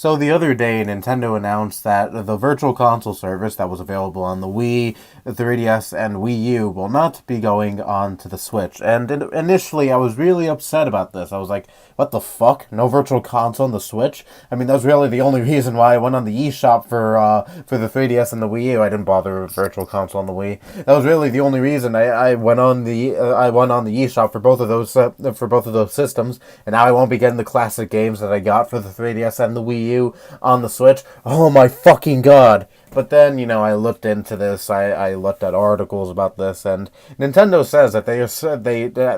So the other day, Nintendo announced that the Virtual Console service that was available on the Wii, the 3DS, and Wii U will not be going on to the Switch. And initially, I was really upset about this. I was like, what the fuck? No Virtual Console on the Switch? I mean, that was really the only reason why I went on the eShop for the 3DS and the Wii U. I didn't bother with Virtual Console on the Wii. That was really the only reason I went on the eShop for both of those systems. And now I won't be getting the classic games that I got for the 3DS and the Wii U on the Switch. Oh my fucking god. But then, I looked into this. I looked at articles about this, and Nintendo says that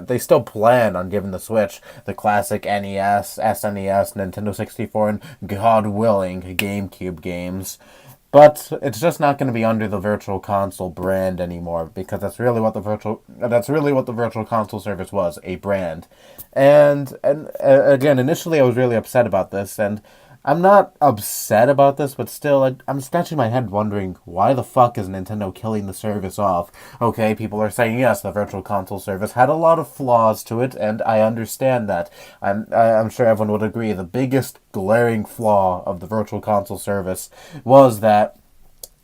they still plan on giving the Switch the classic NES, SNES, Nintendo 64, and God willing, GameCube games. But it's just not going to be under the Virtual Console brand anymore, because that's really what the Virtual Console service was, a brand. And again, initially I was really upset about this, and I'm not upset about this, but still, I'm scratching my head wondering, why the fuck is Nintendo killing the service off? Okay, people are saying, yes, the Virtual Console service had a lot of flaws to it, and I understand that. I'm sure everyone would agree the biggest glaring flaw of the Virtual Console service was that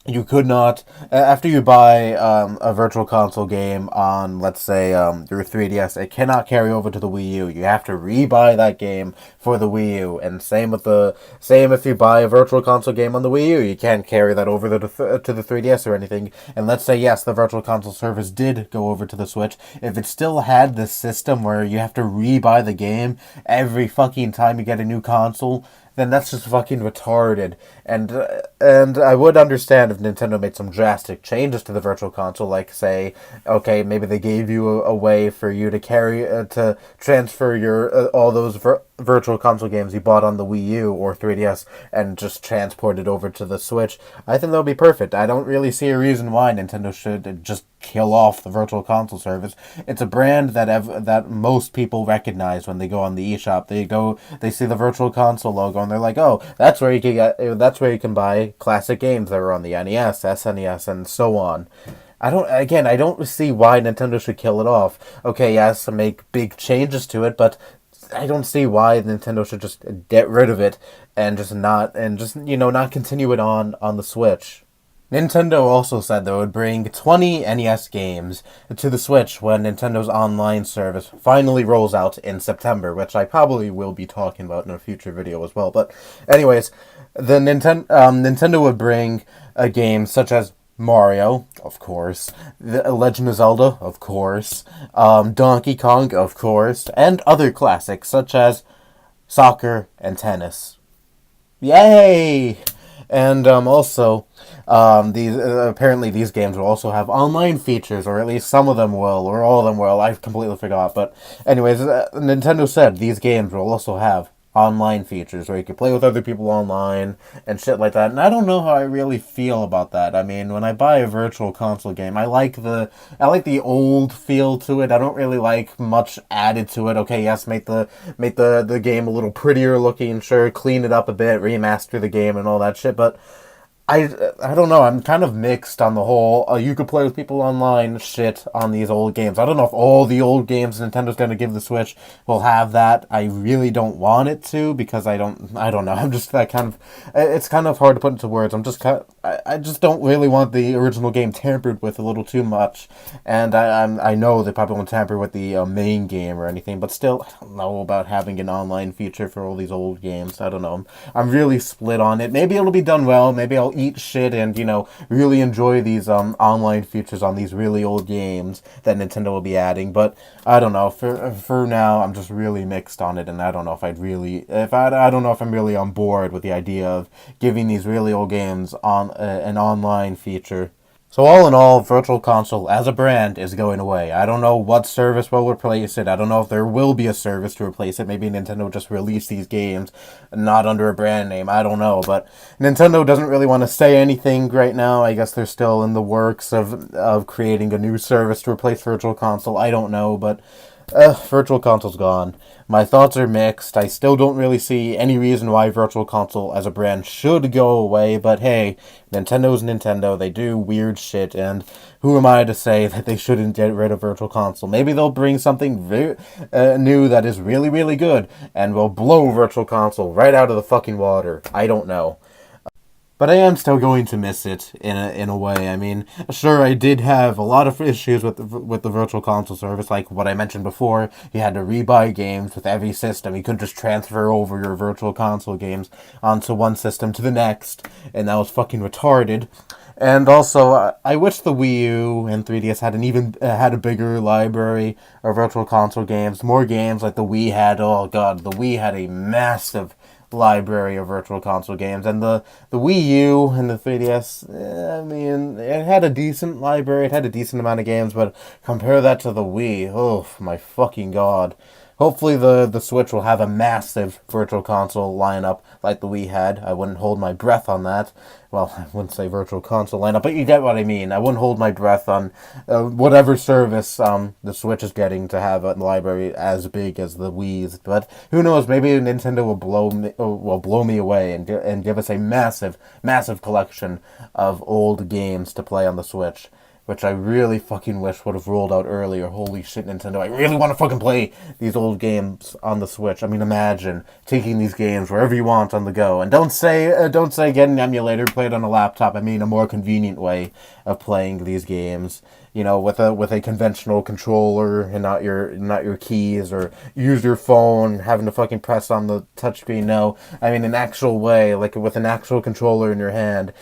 you could not, after you buy a Virtual Console game on, let's say, your 3DS, it cannot carry over to the Wii U. You have to re-buy that game for the Wii U. And same if you buy a Virtual Console game on the Wii U, you can't carry that over to the 3DS or anything. And let's say, yes, the Virtual Console service did go over to the Switch. If it still had this system where you have to re-buy the game every fucking time you get a new console, then that's just fucking retarded. And I would understand if Nintendo made some drastic changes to the Virtual Console, like say, okay, maybe they gave you a way for you to transfer your all those Virtual Console games you bought on the Wii U or 3DS and just transport it over to the Switch. I think that would be perfect. I don't really see a reason why Nintendo should just kill off the Virtual Console service. It's a brand that most people recognize when they go on the eShop. They see the Virtual Console logo and they're like, oh, that's where you can buy classic games that were on the NES, SNES, and so on. I don't see why Nintendo should kill it off. Okay, yes, make big changes to it, but I don't see why Nintendo should just get rid of it and not continue it on the Switch. Nintendo also said they would bring 20 NES games to the Switch when Nintendo's online service finally rolls out in September, which I probably will be talking about in a future video as well. But anyways, the Nintendo would bring a game such as Mario, of course, The Legend of Zelda, of course, Donkey Kong, of course, and other classics such as soccer and tennis. Yay! And also, apparently these games will also have online features, or at least some of them will, or all of them will. I completely forgot. But anyways, Nintendo said these games will also have online features where you can play with other people online and shit like that. And I don't know how I really feel about that. I mean, when I buy a Virtual Console game, I like the old feel to it. I don't really like much added to it. Okay, yes, make the game a little prettier looking, sure, clean it up a bit, remaster the game and all that shit, but I don't know, I'm kind of mixed on the whole, you could play with people online shit on these old games. I don't know if all the old games Nintendo's going to give the Switch will have that. I really don't want it to, because I don't know, I'm just that kind of, it's kind of hard to put into words. I just don't really want the original game tampered with a little too much, and I know they probably won't tamper with the main game or anything, but still, I don't know about having an online feature for all these old games. I don't know, I'm really split on it. Maybe it'll be done well, maybe I'll eat shit and, really enjoy these online features on these really old games that Nintendo will be adding, but I don't know, for now, I'm just really mixed on it, and I don't know if I don't know if I'm really on board with the idea of giving these really old games on an online feature. So all in all, Virtual Console as a brand is going away. I don't know what service will replace it. I don't know if there will be a service to replace it. Maybe Nintendo will just release these games not under a brand name. I don't know. But Nintendo doesn't really want to say anything right now. I guess they're still in the works of creating a new service to replace Virtual Console. I don't know. But Virtual Console's gone. My thoughts are mixed. I still don't really see any reason why Virtual Console as a brand should go away, but hey, Nintendo's Nintendo. They do weird shit, and who am I to say that they shouldn't get rid of Virtual Console? Maybe they'll bring something new that is really, really good, and will blow Virtual Console right out of the fucking water. I don't know. But I am still going to miss it in a way. I mean, sure, I did have a lot of issues with the Virtual Console service, like what I mentioned before. You had to rebuy games with every system. You couldn't just transfer over your Virtual Console games onto one system to the next, and that was fucking retarded. And also, I wish the Wii U and 3DS had a bigger library of Virtual Console games, more games like the Wii had. Oh god, the Wii had a massive library of Virtual Console games, and the Wii U and the 3DS, I mean, it had a decent library, it had a decent amount of games, but compare that to the Wii, oh my fucking god. Hopefully the Switch will have a massive Virtual Console lineup like the Wii had. I wouldn't hold my breath on that. Well, I wouldn't say Virtual Console lineup, but you get what I mean. I wouldn't hold my breath on whatever service the Switch is getting to have a library as big as the Wii's. But who knows? Maybe Nintendo will blow me away and give us a massive, massive collection of old games to play on the Switch, which I really fucking wish would have rolled out earlier. Holy shit, Nintendo. I really want to fucking play these old games on the Switch. I mean, imagine taking these games wherever you want on the go. And don't say get an emulator, play it on a laptop. I mean, a more convenient way of playing these games. You know, with a conventional controller and not your keys, or use your phone, having to fucking press on the touchscreen. No, I mean an actual way, like with an actual controller in your hand.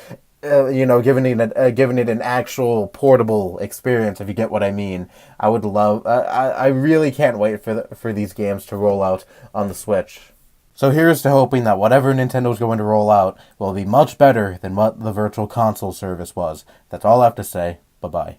Giving it an actual portable experience, if you get what I mean. I would love. I really can't wait for these games to roll out on the Switch. So here's to hoping that whatever Nintendo's going to roll out will be much better than what the Virtual Console service was. That's all I have to say. Bye bye.